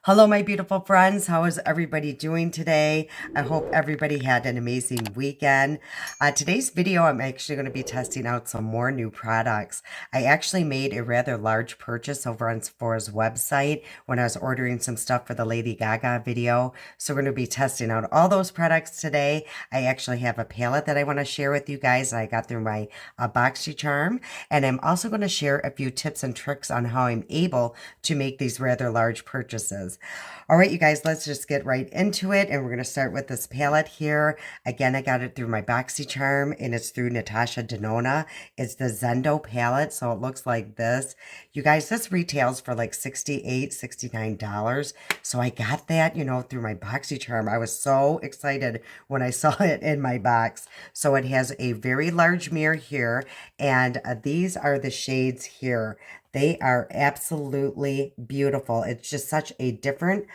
Hello, my beautiful friends. How is everybody doing today? I hope everybody had an amazing weekend. Today's video, I'm actually going to be testing out some more new products. I actually made a rather large purchase over on Sephora's website when I was ordering some stuff for the Lady Gaga video. So we're going to be testing out all those products today. I actually have a palette that I want to share with you guys. I got through my BoxyCharm, and I'm also going to share a few tips and tricks on how I'm able to make these rather large purchases. All right, you guys, let's just get right into it. And we're going to start with this palette here. Again, I got it through my BoxyCharm, and it's through Natasha Denona. It's the Zendo palette, so it looks like this. You guys, this retails for like $68, $69. So I got that, through my BoxyCharm. I was so excited when I saw it in my box. So it has a very large mirror here, and these are the shades here. They are absolutely beautiful. It's just such a different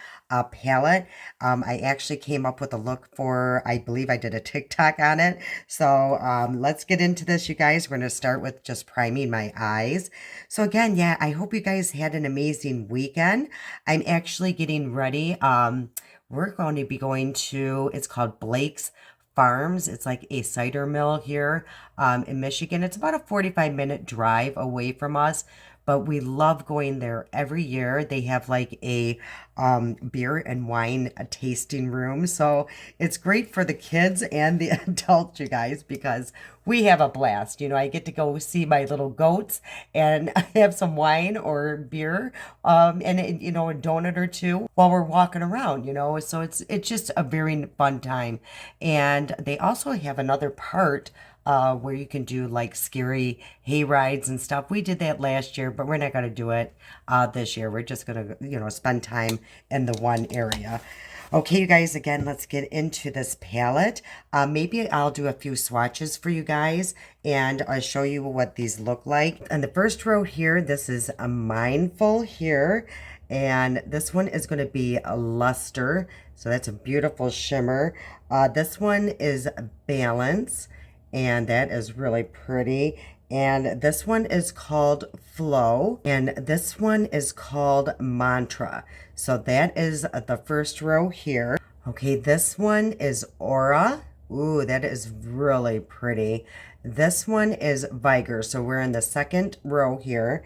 palette. I actually came up with a look for, I believe I did a TikTok on it. So let's get into this, you guys. We're going to start with just priming my eyes. So again, yeah, I hope you guys had an amazing weekend. I'm actually getting ready. We're going to be going to, it's called Blake's Farms. It's like a cider mill here in Michigan. It's about a 45-minute drive away from us, but we love going there every year. They have like a beer and wine tasting room. So it's great for the kids and the adults, you guys, because we have a blast. I get to go see my little goats and have some wine or beer, and a donut or two while we're walking around. So it's just a very fun time. And they also have another part where you can do like scary hay rides and stuff. We did that last year, but we're not going to do it this year. We're just going to, spend time in the one area. Okay, you guys, again, let's get into this palette. Maybe I'll do a few swatches for you guys, and I'll show you what these look like. And the first row here, this is a Mindful here, and this one is going to be a Luster. So that's a beautiful shimmer. This one is Balance, and that is really pretty. And this one is called Flow, and this one is called Mantra. So that is the first row here. Okay, this one is Aura. Ooh, that is really pretty. This one is Vigor. So we're in the second row here.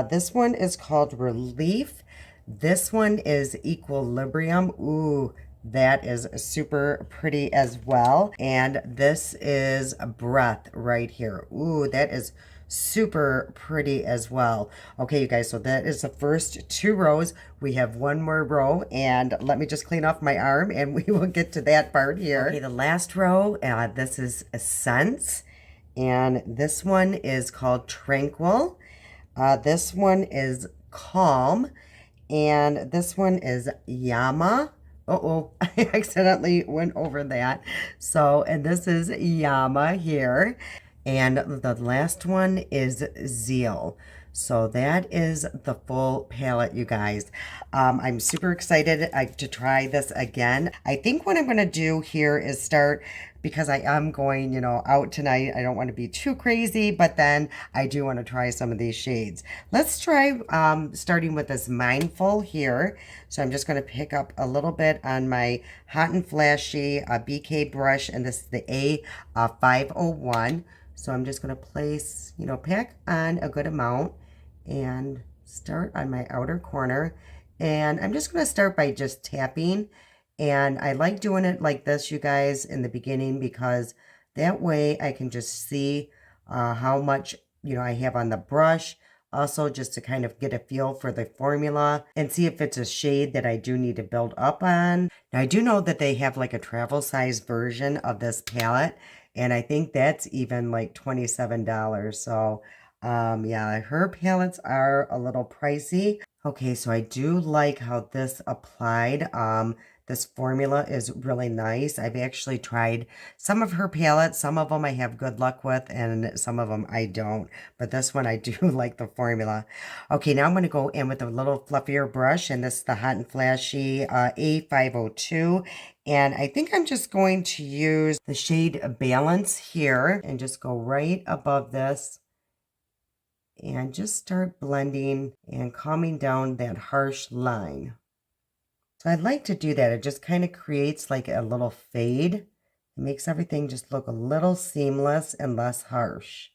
This one is called Relief. This one is Equilibrium. Ooh, that is super pretty as well. And this is Breath right here. Ooh, that is super pretty as well. Okay, you guys, so that is the first two rows. We have one more row, and let me just clean off my arm and we will get to that part here. Okay, the last row, this is Sense, and this one is called Tranquil. This one is Calm, and this one is Yama. Uh-oh, I accidentally went over that. So, and this is Yama here. And the last one is Zeal. So that is the full palette, you guys. I'm super excited to try this again. I think what I'm going to do here is start, because I am going, out tonight. I don't want to be too crazy, but then I do want to try some of these shades. Let's try starting with this Mindful here. So I'm just going to pick up a little bit on my Hot and Flashy BK brush, and this is the A501. So I'm just going to place, pack on a good amount and start on my outer corner. And I'm just going to start by just tapping. And I like doing it like this, you guys, in the beginning, because that way I can just see how much, I have on the brush. Also, just to kind of get a feel for the formula and see if it's a shade that I do need to build up on. Now, I do know that they have like a travel size version of this palette, and I think that's even like $27. So, yeah, her palettes are a little pricey. Okay, so I do like how this applied. This formula is really nice. I've actually tried some of her palettes. Some of them I have good luck with, and some of them I don't. But this one I do like the formula. Okay, now I'm going to go in with a little fluffier brush, and this is the Hot and Flashy A502. And I think I'm just going to use the shade Balance here and just go right above this and just start blending and calming down that harsh line. So I'd like to do that. It just kind of creates like a little fade. It makes everything just look a little seamless and less harsh.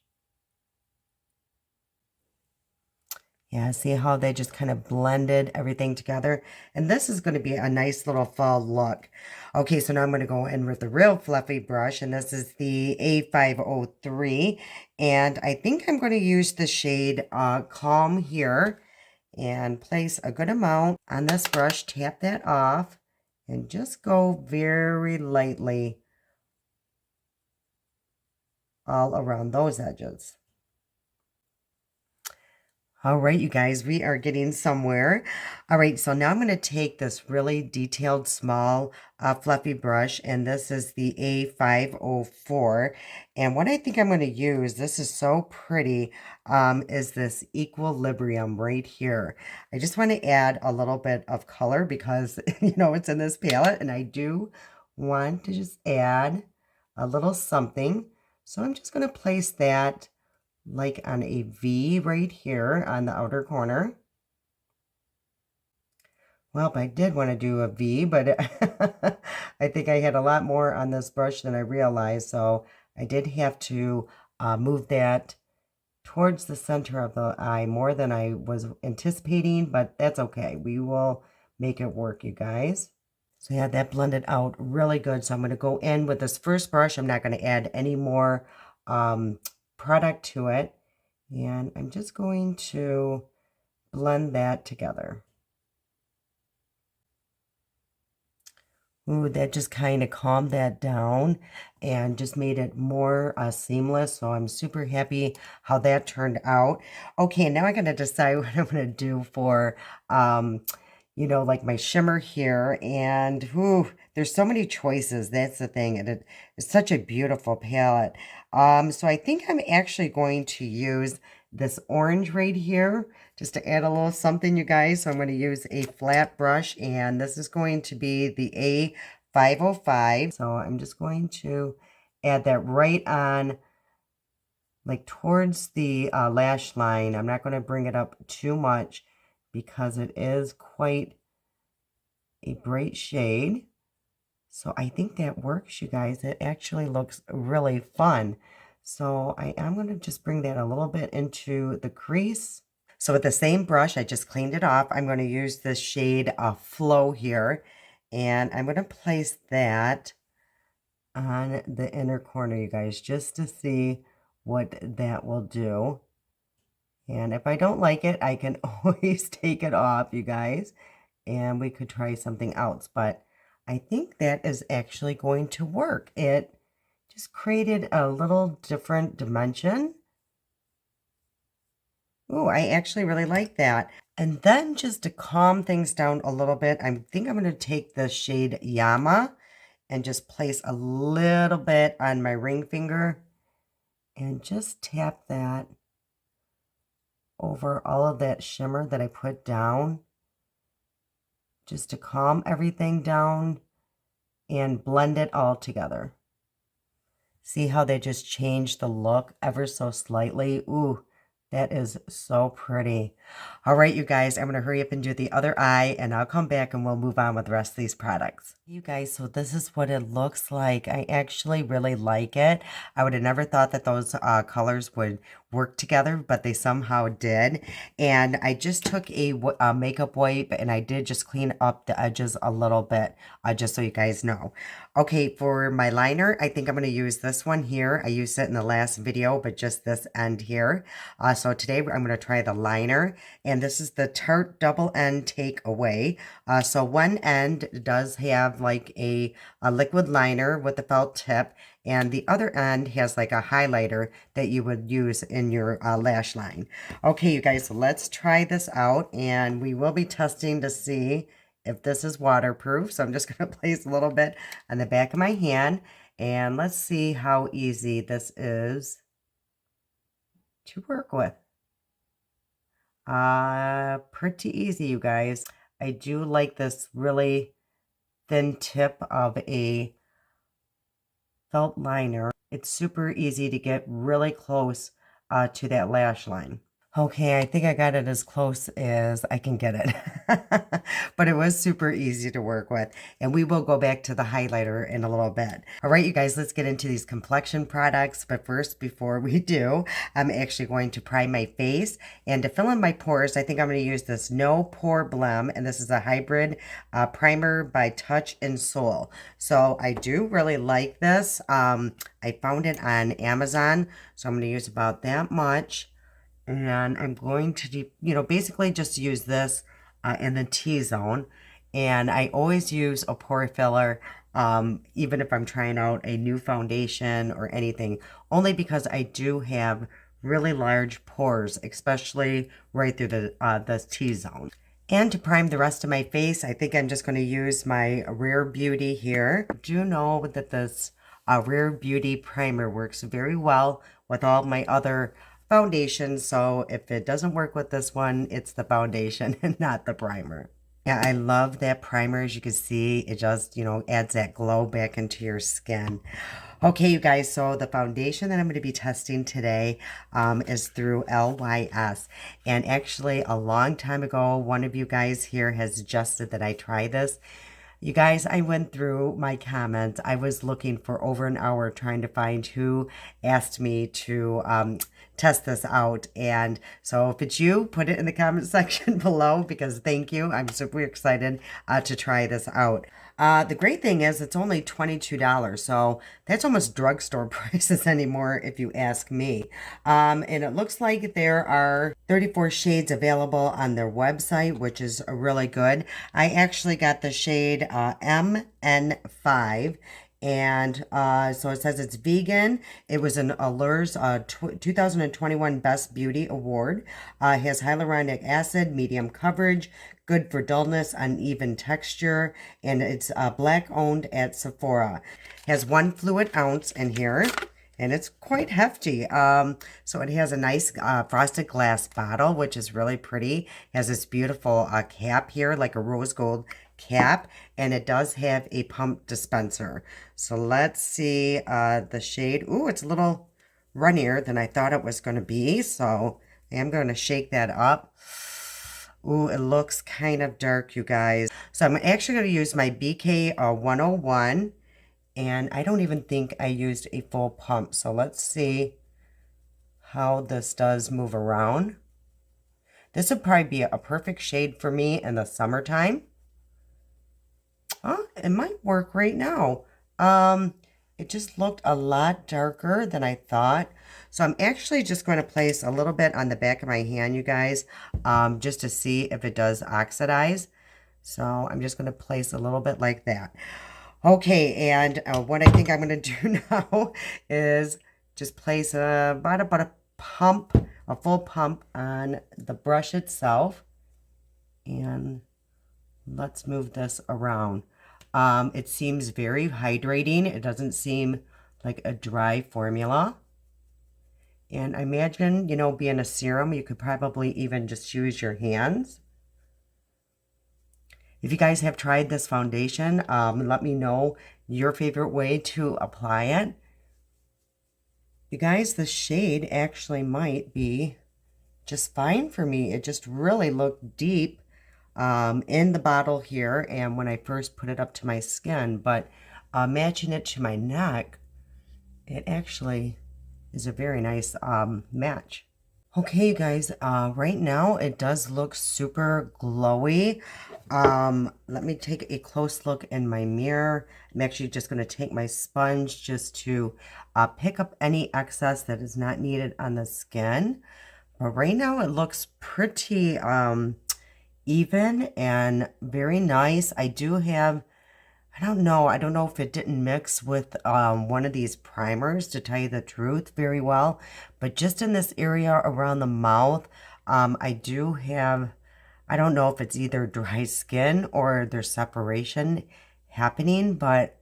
Yeah, see how they just kind of blended everything together? And this is going to be a nice little fall look. Okay, so now I'm going to go in with the real fluffy brush, and this is the A503. And I think I'm going to use the shade Calm here and place a good amount on this brush. Tap that off and just go very lightly all around those edges. All right, you guys, we are getting somewhere. All right, so now I'm going to take this really detailed, small, fluffy brush, and this is the A504. And what I think I'm going to use, this is so pretty, is this equilibrium right here. I just want to add a little bit of color because, you know, it's in this palette, and I do want to just add a little something. So I'm just going to place that like on a V right here on the outer corner. Well, I did want to do a V, but I think I had a lot more on this brush than I realized, so I did have to move that towards the center of the eye more than I was anticipating, but that's okay. We will make it work, you guys. So yeah, that blended out really good. So I'm going to go in with this first brush. I'm not going to add any more product to it. And I'm just going to blend that together. Ooh, that just kind of calmed that down and just made it more seamless. So I'm super happy how that turned out. Okay, now I got to decide what I'm going to do for, you know, like my shimmer here. And ooh, there's so many choices. That's the thing. And it's such a beautiful palette. So I think I'm actually going to use this orange right here just to add a little something, you guys. So I'm going to use a flat brush, and this is going to be the A505. So I'm just going to add that right on, like towards the lash line. I'm not going to bring it up too much because it is quite a bright shade. So I think that works, you guys. It actually looks really fun. So I am going to just bring that a little bit into the crease. So with the same brush, I just cleaned it off. I'm going to use this shade Flow here. And I'm going to place that on the inner corner, you guys, just to see what that will do. And if I don't like it, I can always take it off, you guys. And we could try something else. But I think that is actually going to work. It just created a little different dimension. Ooh, I actually really like that. And then just to calm things down a little bit, I think I'm going to take the shade Yama and just place a little bit on my ring finger and just tap that over all of that shimmer that I put down, just to calm everything down and blend it all together. See how they just changed the look ever so slightly? Ooh, that is so pretty. All right, you guys, I'm going to hurry up and do the other eye, and I'll come back and we'll move on with the rest of these products. You guys, so this is what it looks like. I actually really like it. I would have never thought that those colors would work together, but they somehow did. And I just took a makeup wipe, and I did just clean up the edges a little bit, just so you guys know. Okay, for my liner, I think I'm going to use this one here. I used it in the last video, but just this end here. So today I'm going to try the liner, and this is the Tarte Double End Takeaway. So one end does have like a liquid liner with a felt tip, and the other end has like a highlighter that you would use in your lash line. Okay, you guys, so let's try this out, and we will be testing to see if this is waterproof. So I'm just going to place a little bit on the back of my hand, and let's see how easy this is to work with. Pretty easy, you guys. I do like this really thin tip of a felt liner. It's super easy to get really close to that lash line. Okay, I think I got it as close as I can get it. But it was super easy to work with. And we will go back to the highlighter in a little bit. All right, you guys, let's get into these complexion products. But first, before we do, I'm actually going to prime my face. And to fill in my pores, I think I'm going to use this No Pore Blem. And this is a hybrid primer by Touch and Soul. So I do really like this. I found it on Amazon. So I'm going to use about that much. And I'm going to, basically just use this in the T-zone. And I always use a pore filler, even if I'm trying out a new foundation or anything, only because I do have really large pores, especially right through the T-zone. And to prime the rest of my face, I think I'm just going to use my Rare Beauty here. I do know that this Rare Beauty primer works very well with all my other foundations. So if it doesn't work with this one, it's the foundation and not the primer. Yeah, I love that primer. As you can see, it just, adds that glow back into your skin. Okay, you guys, so the foundation that I'm going to be testing today is through LYS. And actually, a long time ago, one of you guys here has suggested that I try this. You guys, I went through my comments. I was looking for over an hour trying to find who asked me to test this out. And so if it's you, put it in the comment section below, because thank you. I'm super excited to try this out. The great thing is it's only $22, so that's almost drugstore prices anymore if you ask me. And it looks like there are 34 shades available on their website, which is really good. I actually got the shade MN5. And so it says it's vegan. It was an Allures 2021 Best Beauty Award. Has hyaluronic acid, medium coverage, good for dullness, uneven texture, and it's black owned at Sephora. Has 1 fluid ounce in here. And it's quite hefty. So it has a nice frosted glass bottle, which is really pretty. Has this beautiful cap here, like a rose gold cap. And it does have a pump dispenser. So let's see the shade. Ooh, it's a little runnier than I thought it was going to be. So I am going to shake that up. Ooh, it looks kind of dark, you guys. So I'm actually going to use my BK 101. And I don't even think I used a full pump. So let's see how this does move around. This would probably be a perfect shade for me in the summertime. Oh, it might work right now. It just looked a lot darker than I thought. So I'm actually just going to place a little bit on the back of my hand, you guys, just to see if it does oxidize. So I'm just going to place a little bit like that. Okay, and what I think I'm going to do now is just place about a pump, a full pump on the brush itself. And let's move this around. It seems very hydrating. It doesn't seem like a dry formula. And I imagine, being a serum, you could probably even just use your hands. If you guys have tried this foundation, let me know your favorite way to apply it. You guys, the shade actually might be just fine for me. It just really looked deep in the bottle here, and when I first put it up to my skin, but matching it to my neck, it actually is a very nice match. Okay, you guys, right now it does look super glowy. Let me take a close look in my mirror. I'm actually just going to take my sponge just to pick up any excess that is not needed on the skin. But right now it looks pretty even and very nice. I do have, I don't know if it didn't mix with one of these primers, to tell you the truth, very well. But just in this area around the mouth, I do have, I don't know if it's either dry skin or there's separation happening, but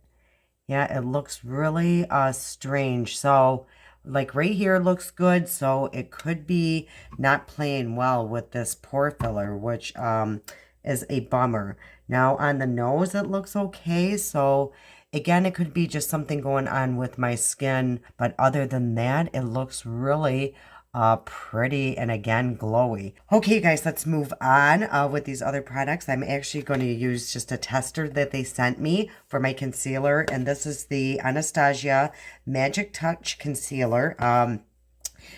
yeah, it looks really strange. So like right here looks good, so it could be not playing well with this pore filler, which is a bummer. Now on the nose it looks okay, so again it could be just something going on with my skin, but other than that it looks really pretty and again glowy. Okay, guys, let's move on with these other products. I'm actually going to use just a tester that they sent me for my concealer, and this is the Anastasia Magic Touch Concealer.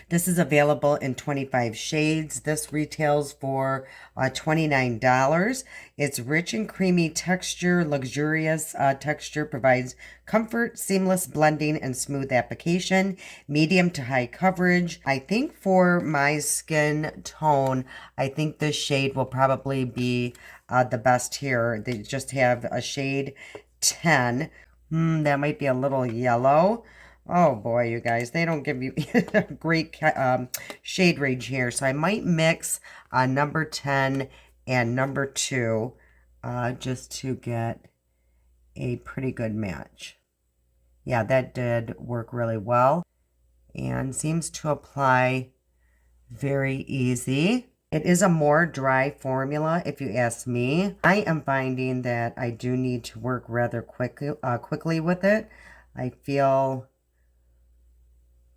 This is available in 25 shades. This retails for $29. It's rich and creamy texture, luxurious texture, provides comfort, seamless blending, and smooth application, medium to high coverage. I think for my skin tone, I think this shade will probably be the best here. They just have a shade 10. That might be a little yellow. Oh boy, you guys, they don't give you a great shade range here. So I might mix number 10 and number 2 just to get a pretty good match. Yeah, that did work really well and seems to apply very easy. It is a more dry formula, if you ask me. I am finding that I do need to work rather quickly with it. I feel...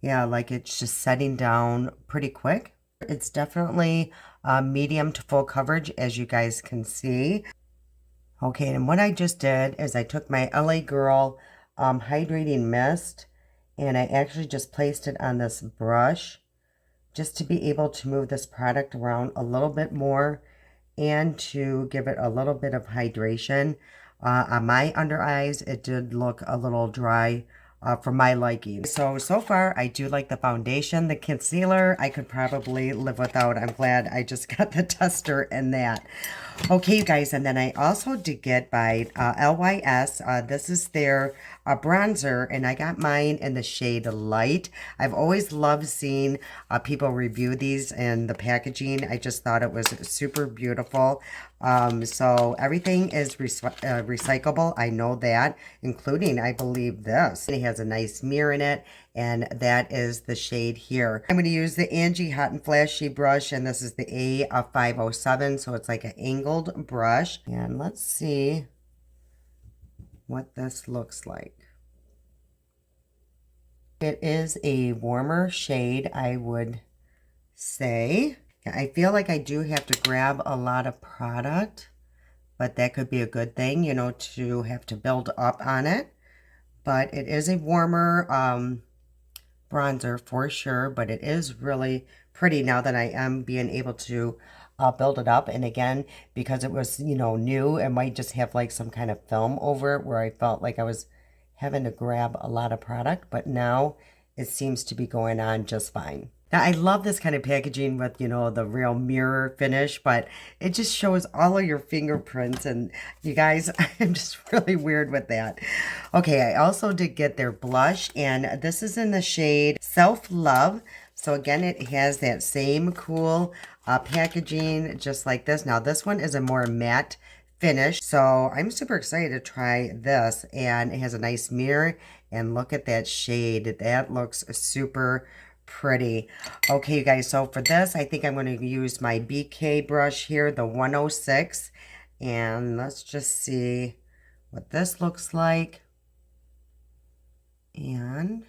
yeah, like it's just setting down pretty quick. It's definitely medium to full coverage, as you guys can see. Okay, and what I just did is I took my LA Girl Hydrating Mist, and I actually just placed it on this brush just to be able to move this product around a little bit more and to give it a little bit of hydration. On my under eyes, it did look a little dry for my liking. So far, I do like the foundation. The concealer, I could probably live without. I'm glad I just got the tester and that. Okay, you guys, and then I also did get by LYS. This is their bronzer, and I got mine in the shade Light. I've always loved seeing people review these and the packaging. I just thought it was super beautiful. So everything is recyclable. I know that, including, I believe, this. It has a nice mirror in it, and that is the shade here. I'm going to use the Angie Hot and Flashy brush, and this is the A507, so it's like an angled brush. And let's see what this looks like. It is a warmer shade, I would say. I feel like I do have to grab a lot of product, but that could be a good thing, you know, to have to build up on it. But it is a warmer bronzer for sure, but it is really pretty now that I am being able to build it up. And again, because it was, you know, new, it might just have like some kind of film over it where I felt like I was having to grab a lot of product, but now it seems to be going on just fine. Now, I love this kind of packaging with, you know, the real mirror finish, but it just shows all of your fingerprints. And you guys, I'm just really weird with that. Okay, I also did get their blush, and this is in the shade Self Love. So again, it has that same cool packaging just like this. Now, this one is a more matte finish, so I'm super excited to try this, and it has a nice mirror, and look at that shade. That looks super pretty. Okay, you guys, so for this, I think I'm going to use my BK brush here, the 106, and let's just see what this looks like. And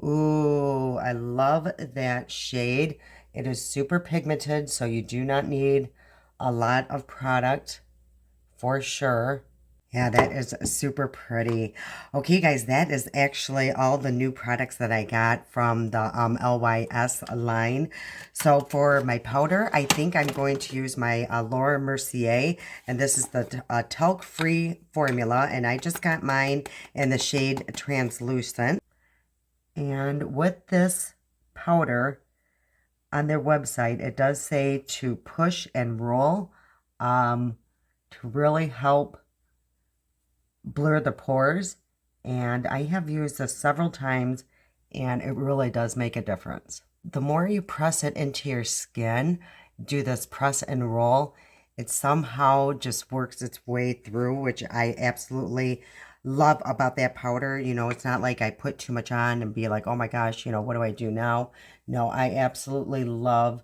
ooh, I love that shade. It is super pigmented, so you do not need a lot of product for sure. Yeah, that is super pretty. Okay, guys, that is actually all the new products that I got from the LYS line. So for my powder, I think I'm going to use my Laura Mercier, and this is the talc-free formula, and I just got mine in the shade Translucent. And with this powder on their website, it does say to push and roll to really help blur the pores, and I have used this several times, and it really does make a difference. The more you press it into your skin, do this press and roll, it somehow just works its way through, which I absolutely love about that powder. You know, it's not like I put too much on and be like, oh my gosh, you know, what do I do now? No, I absolutely love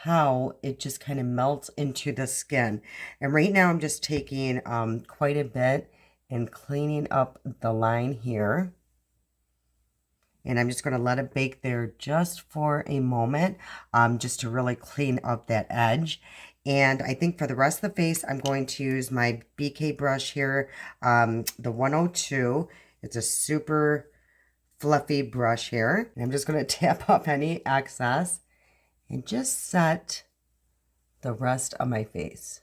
how it just kind of melts into the skin. And right now I'm just taking quite a bit and cleaning up the line here. And I'm just going to let it bake there just for a moment, just to really clean up that edge. And I think for the rest of the face, I'm going to use my BK brush here, the 102. It's a super fluffy brush here. And I'm just going to tap off any excess and just set the rest of my face.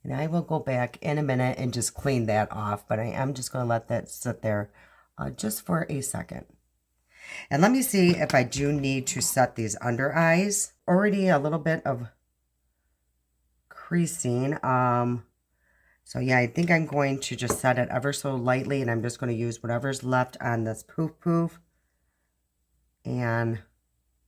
And I will go back in a minute and just clean that off, but I am just going to let that sit there just for a second. And let me see if I do need to set these under eyes. Already a little bit of creasing. So yeah, I think I'm going to just set it ever so lightly, and I'm just going to use whatever's left on this poof poof and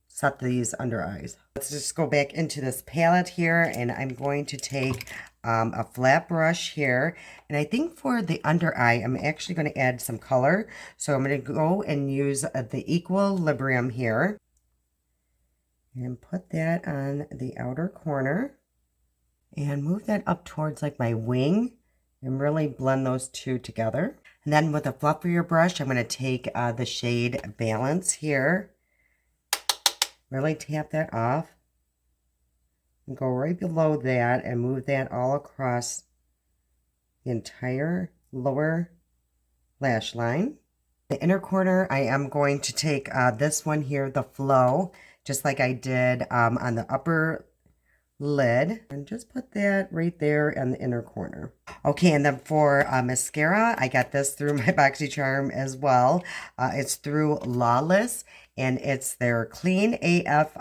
set these under eyes. Let's just go back into this palette here, and I'm going to take a flat brush here, and I think for the under eye I'm actually going to add some color, so I'm going to go and use the Equilibrium here and put that on the outer corner and move that up towards like my wing and really blend those two together. And then with a fluffier brush, I'm going to take the shade Balance here, really tap that off and go right below that and move that all across the entire lower lash line. The inner corner, I am going to take this one here, the Flow, just like I did on the upper lid, and just put that right there in the inner corner. Okay, and then for mascara, I got this through my BoxyCharm as well. It's through LYS, and it's their Clean AF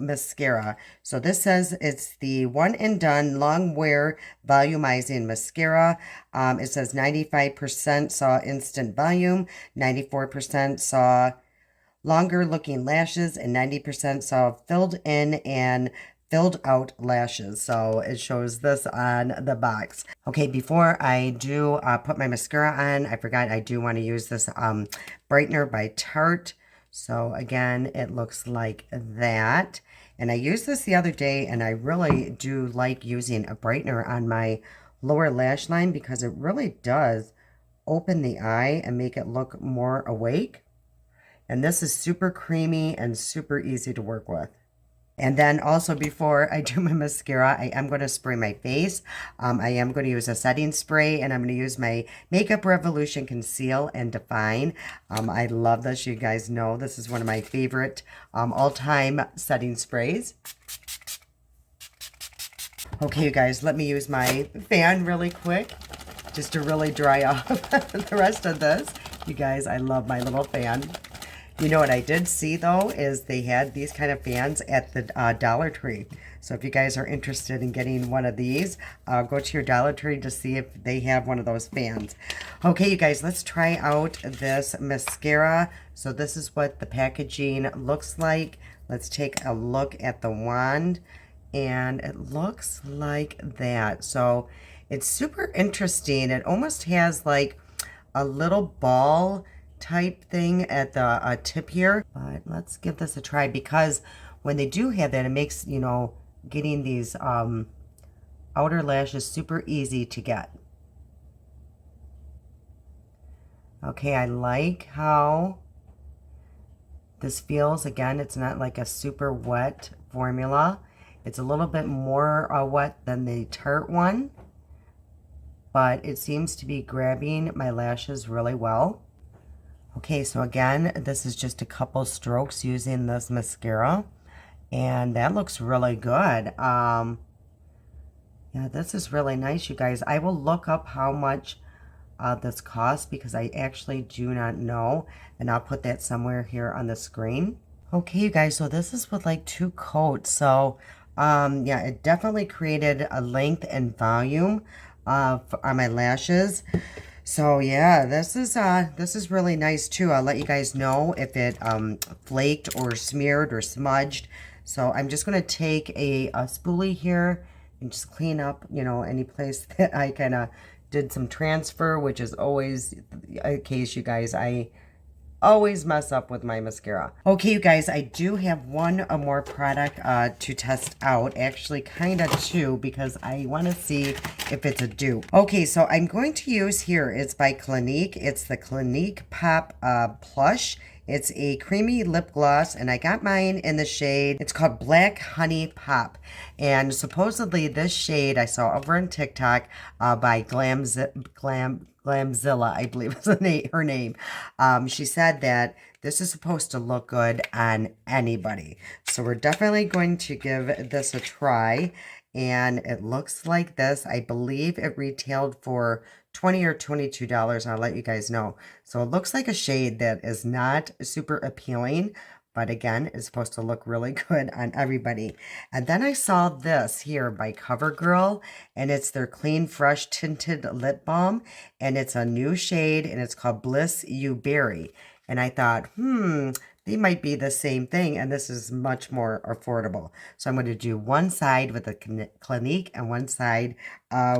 mascara. So this says it's the one and done long wear volumizing mascara. It says 95% saw instant volume, 94% saw longer looking lashes, and 90% saw filled in and filled out lashes. So it shows this on the box. Okay, before I do put my mascara on, I forgot I do want to use this brightener by Tarte. So again, it looks like that. And I used this the other day, and I really do like using a brightener on my lower lash line because it really does open the eye and make it look more awake. And this is super creamy and super easy to work with. And then also before I do my mascara, I am going to spray my face. I am going to use a setting spray, and I'm going to use my Makeup Revolution Conceal and Define. I love this. You guys know this is one of my favorite all-time setting sprays. Okay, you guys, let me use my fan really quick just to really dry off the rest of this. You guys, I love my little fan. You know what I did see, though, is they had these kind of fans at the Dollar Tree. So if you guys are interested in getting one of these, go to your Dollar Tree to see if they have one of those fans. Okay, you guys, let's try out this mascara. So this is what the packaging looks like. Let's take a look at the wand, and it looks like that. So it's super interesting. It almost has like a little ball type thing at the tip here, but let's give this a try, because when they do have that, it makes, you know, getting these outer lashes super easy to get. Okay, I like how this feels. Again, it's not like a super wet formula. It's a little bit more wet than the Tarte one, but it seems to be grabbing my lashes really well. Okay, so again, this is just a couple strokes using this mascara, and that looks really good. Yeah, this is really nice, you guys. I will look up how much this costs, because I actually do not know, and I'll put that somewhere here on the screen. Okay, you guys, so this is with like 2 coats. So yeah, it definitely created a length and volume on my lashes. So yeah, this is really nice too. I'll let you guys know if it flaked or smeared or smudged. So I'm just going to take a spoolie here and just clean up, you know, any place that I kind of did some transfer, which is always a case, you guys. I always mess up with my mascara. Okay, you guys, I do have one more product to test out. Actually, kind of two, because I want to see if it's a dupe. Okay, so I'm going to use here, it's by Clinique. It's the Clinique Pop Plush. It's a creamy lip gloss, and I got mine in the shade, it's called Black Honey Pop. And supposedly this shade I saw over on TikTok by Glamzilla, I believe is her name. She said that this is supposed to look good on anybody. So we're definitely going to give this a try. And it looks like this. I believe it retailed for $20 or $22. I'll let you guys know. So it looks like a shade that is not super appealing, but again, it's supposed to look really good on everybody. And then I saw this here by CoverGirl, and it's their Clean Fresh Tinted Lip Balm, and it's a new shade, and it's called Bliss You Berry. And I thought, they might be the same thing, and this is much more affordable. So I'm going to do one side with the Clinique and one side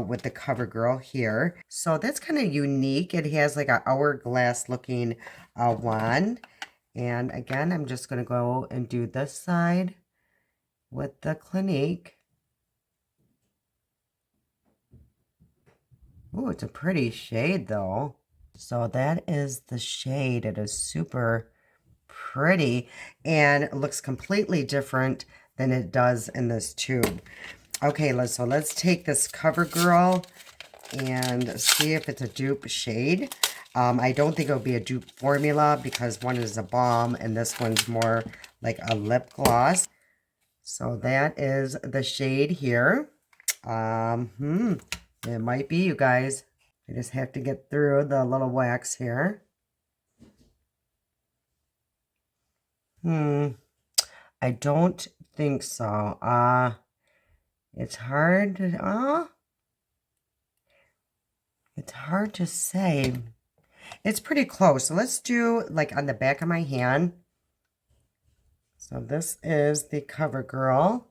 with the CoverGirl here. So that's kind of unique. It has like an hourglass looking wand. And again, I'm just going to go and do this side with the Clinique. Oh, it's a pretty shade though. So that is the shade. It is super pretty, and it looks completely different than it does in this tube. Okay, let's take this CoverGirl and see if it's a dupe shade. I don't think it'll be a dupe formula because one is a balm and this one's more like a lip gloss. So that is the shade here. It might be, you guys. I just have to get through the little wax here. I don't think so. It's hard to, it's hard to say. It's pretty close. So let's do like on the back of my hand. So this is the CoverGirl.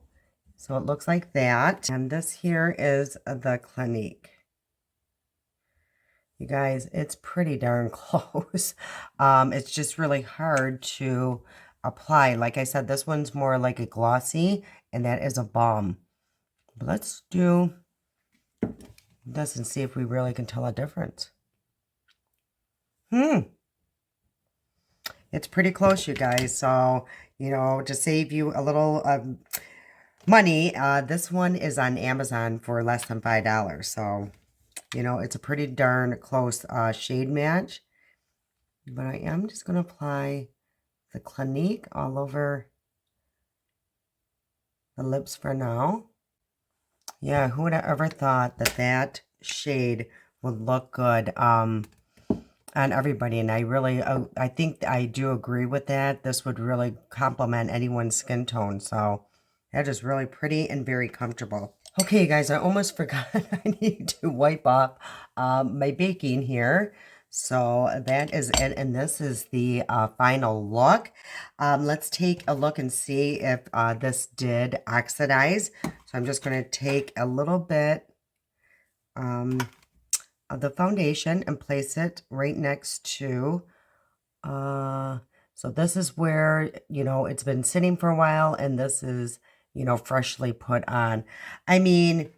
So it looks like that. And this here is the Clinique. You guys, it's pretty darn close. It's just really hard to apply. Like I said, this one's more like a glossy, and that is a balm. But let's do this and see if we really can tell a difference. It's pretty close, you guys. So, you know, to save you a little money, this one is on Amazon for less than $5. So, you know, it's a pretty darn close shade match. But I am just going to apply the Clinique all over the lips for now. Yeah, who would have ever thought that that shade would look good on everybody? And I really, I think I do agree with that. This would really complement anyone's skin tone. So that is really pretty and very comfortable. Okay, you guys, I almost forgot I need to wipe off my baking here. So that is it, and this is the final look. Let's take a look and see if this did oxidize. So I'm just going to take a little bit of the foundation and place it right next to, so this is where, you know, it's been sitting for a while, and this is, you know, freshly put on. I mean,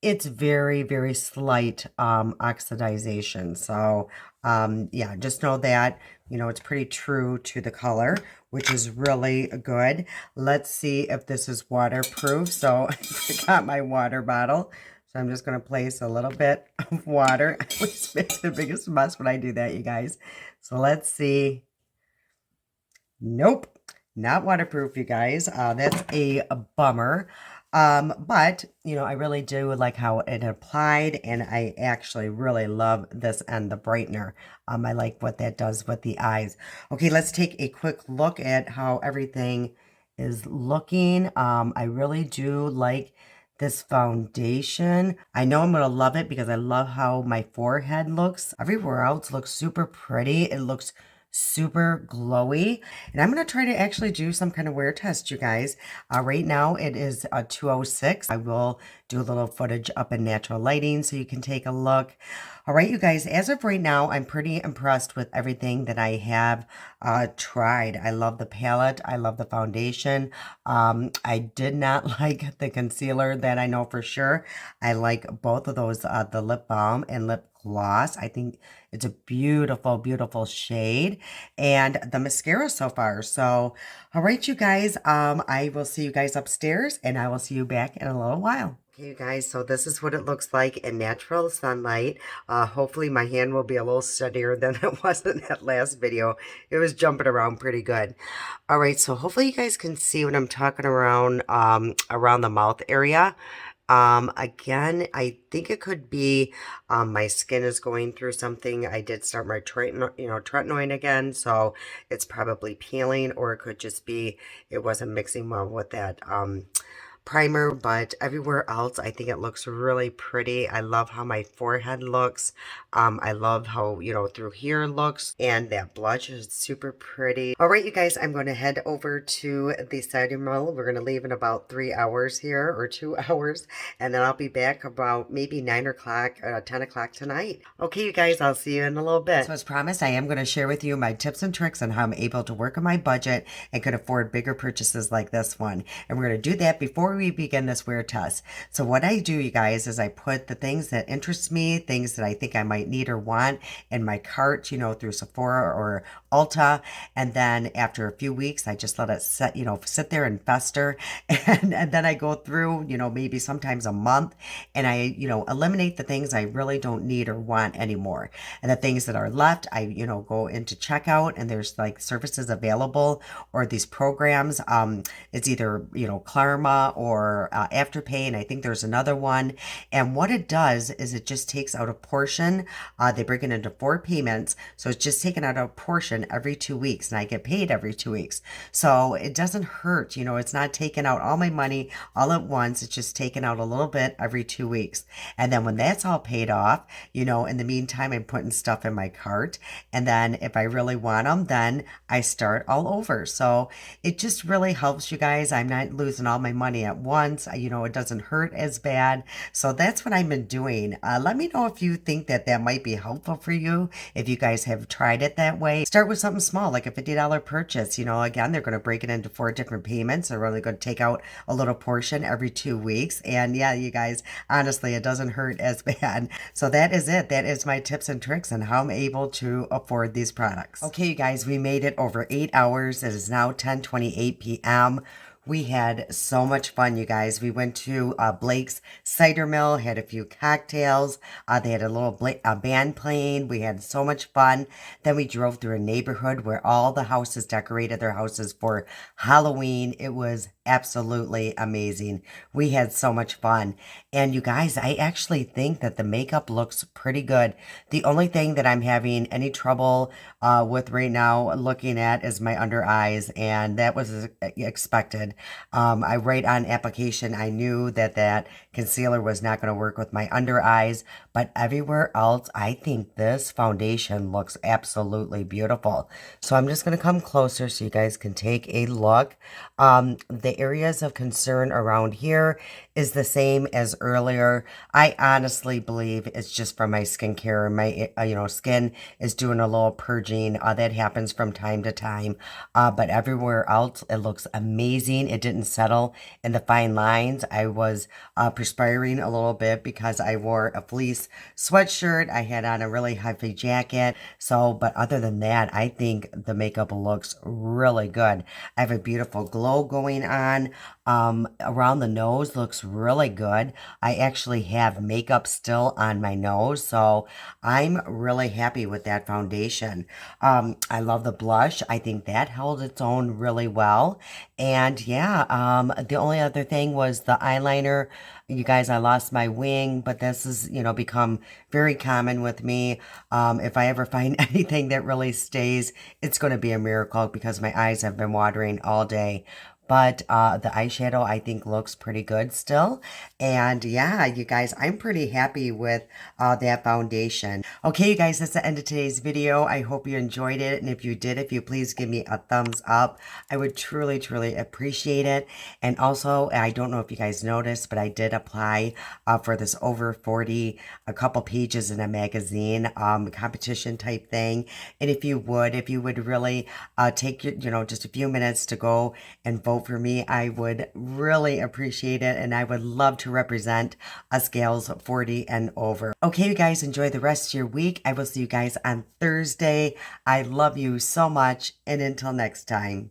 it's very, very slight oxidization. So, yeah, just know that, you know, it's pretty true to the color, which is really good. Let's see if this is waterproof. So I forgot my water bottle. So I'm just going to place a little bit of water. I always make the biggest mess when I do that, you guys. So let's see. Nope, not waterproof, you guys. That's a bummer. But, you know, I really do like how it applied, and I actually really love this and the brightener. I like what that does with the eyes. Okay, let's take a quick look at how everything is looking. I really do like this foundation. I know I'm going to love it because I love how my forehead looks. Everywhere else looks super pretty. It looks super glowy. And I'm going to try to actually do some kind of wear test, you guys. Right now it is 2:06. I will do a little footage up in natural lighting so you can take a look. All right, you guys, as of right now, I'm pretty impressed with everything that I have tried. I love the palette. I love the foundation. I did not like the concealer, that I know for sure. I like both of those, the lip balm and lip gloss. I think it's a beautiful, beautiful shade. And the mascara so far. So, all right, you guys, I will see you guys upstairs, and I will see you back in a little while. Okay, you guys, so this is what it looks like in natural sunlight. Hopefully my hand will be a little steadier than it was in that last video. It was jumping around pretty good. All right, so hopefully you guys can see what I'm talking around, around the mouth area. Again, I think it could be, my skin is going through something. I did start my tretinoin again, so it's probably peeling, or it could just be, it wasn't mixing well with that, primer. But everywhere else, I think it looks really pretty. I love how my forehead looks. I love how, through here looks, and that blush is super pretty. All right, you guys, I'm going to head over to the cider mill. We're going to leave in about 3 hours here, or 2 hours, and then I'll be back about maybe 9 o'clock, 10 o'clock tonight. Okay, you guys, I'll see you in a little bit. So as promised, I am going to share with you my tips and tricks on how I'm able to work on my budget and could afford bigger purchases like this one. And we're going to do that before we begin this wear test. So what I do, you guys, is I put the things that interest me, things that I think I might need or want, in my cart, through Sephora or Ulta. And then after a few weeks, I just let it sit there and fester. And then I go through, maybe sometimes a month, and I, eliminate the things I really don't need or want anymore. And the things that are left, I, go into checkout, and there's like services available, or these programs. It's either, Klarma or Afterpay, and I think there's another one. And what it does is it just takes out a portion. They break it into 4 payments, so it's just taken out a portion every 2 weeks, and I get paid every 2 weeks. So it doesn't hurt, it's not taking out all my money all at once. It's just taking out a little bit every 2 weeks. And then when that's all paid off, in the meantime, I'm putting stuff in my cart. And then if I really want them, then I start all over. So it just really helps, you guys. I'm not losing all my money at once. It doesn't hurt as bad. So that's what I've been doing. Let me know if you think that might be helpful for you, if you guys have tried it that way. Start with something small, like a $50 purchase. Again, they're going to break it into 4 different payments. They're only going to take out a little portion every 2 weeks. And yeah, you guys, honestly, it doesn't hurt as bad. So that is it. That is my tips and tricks on how I'm able to afford these products. Okay, you guys, we made it over 8 hours. It is now 10:28 p.m. We had so much fun, you guys. We went to Blake's Cider Mill, had a few cocktails. They had a little band playing. We had so much fun. Then we drove through a neighborhood where all the houses decorated their houses for Halloween. It was absolutely amazing. We had so much fun. And you guys, I actually think that the makeup looks pretty good. The only thing that I'm having any trouble with right now looking at is my under eyes, and that was expected. I right on application, I knew that concealer was not going to work with my under eyes, but everywhere else, I think this foundation looks absolutely beautiful. So I'm just going to come closer so you guys can take a look. The areas of concern around here is the same as earlier. I honestly believe it's just from my skincare. My skin is doing a little purging. That happens from time to time. But everywhere else, it looks amazing. It didn't settle in the fine lines. I was perspiring a little bit because I wore a fleece sweatshirt. I had on a really heavy jacket. But other than that, I think the makeup looks really good. I have a beautiful glow going on. Around the nose looks really good. I actually have makeup still on my nose, so I'm really happy with that foundation. I love the blush. I think that held its own really well. And yeah, the only other thing was the eyeliner. You guys, I lost my wing, but this has, become very common with me. If I ever find anything that really stays, it's going to be a miracle because my eyes have been watering all day. But the eyeshadow I think looks pretty good still. And yeah, you guys, I'm pretty happy with that foundation. Okay, you guys, that's the end of today's video. I hope you enjoyed it. And if you did, if you please give me a thumbs up, I would truly, truly appreciate it. And also, I don't know if you guys noticed, but I did apply for this over 40, a couple pages in a magazine competition type thing. And if you would really take your, just a few minutes to go and vote for me, I would really appreciate it. And I would love to represent a scales 40 and over. Okay, you guys, enjoy the rest of your week. I will see you guys on Thursday. I love you so much. And until next time.